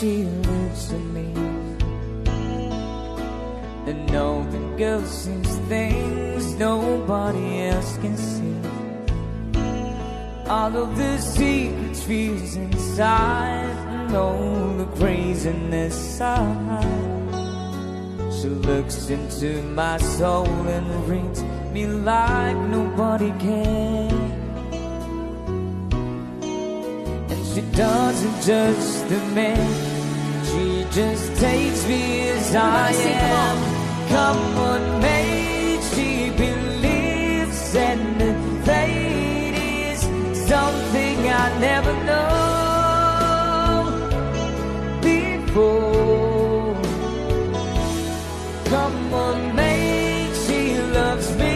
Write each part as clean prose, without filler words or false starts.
she looks at me, and know the girl sees things nobody else can see. All of the secrets, fears inside, and all the craziness I hide. She looks into my soul and reads me like nobody can. And she doesn't judge the man, she just takes me as I am. Come on, mate, she believes, and the fate is something I never know before. Come on, mate, she loves me,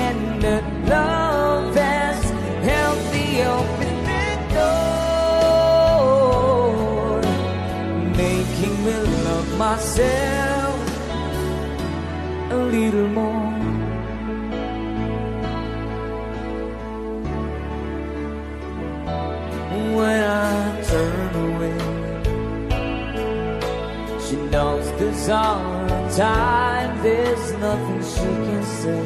and the love has helped me open the door, making me love myself a little more. When I turn away, she knows there's all the time, there's nothing she can say,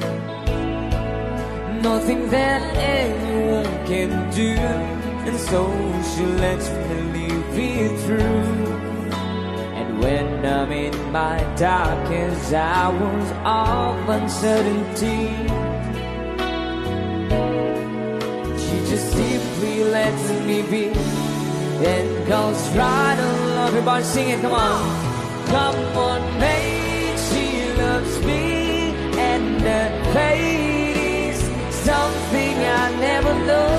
nothing that anyone can do, and so she lets me live it through. And when I'm in my darkest hours of uncertainty, she just simply lets me be, and goes right along. Everybody sing it, come on. Come on, mate, she loves me, and the fate is something I never know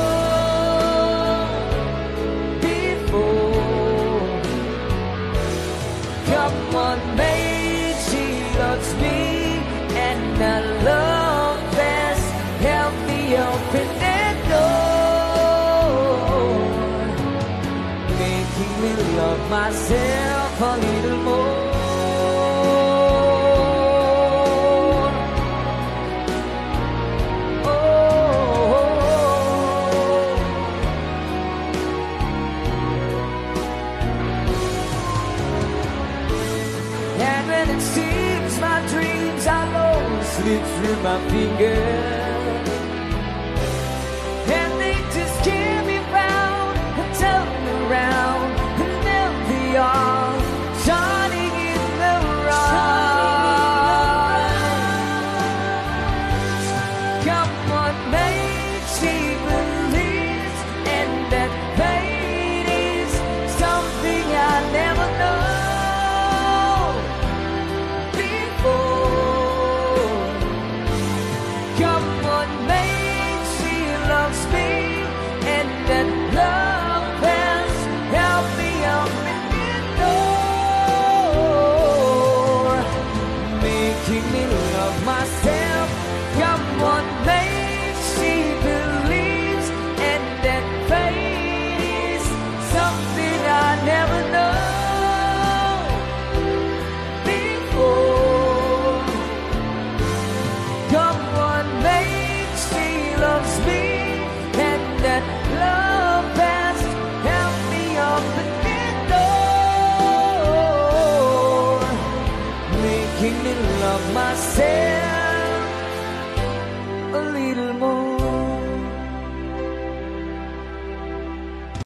before. Come on, mate, she loves me, and the love has helped me open that door, making me love myself a little more. And when it seems my dreams are lost, slip through my fingers, and they just can't be found, and turn around, and there they are, shining in the rise. Come on, mate, she believes, and that fate is something I never know before. Come on, mate, she loves me, and that love has helped me open the door, making me love myself. Come on, mate, she believes, and that fate is something I never know before. Come on, mate, she loves me, and that love has helped me open the door, making me love myself a little more.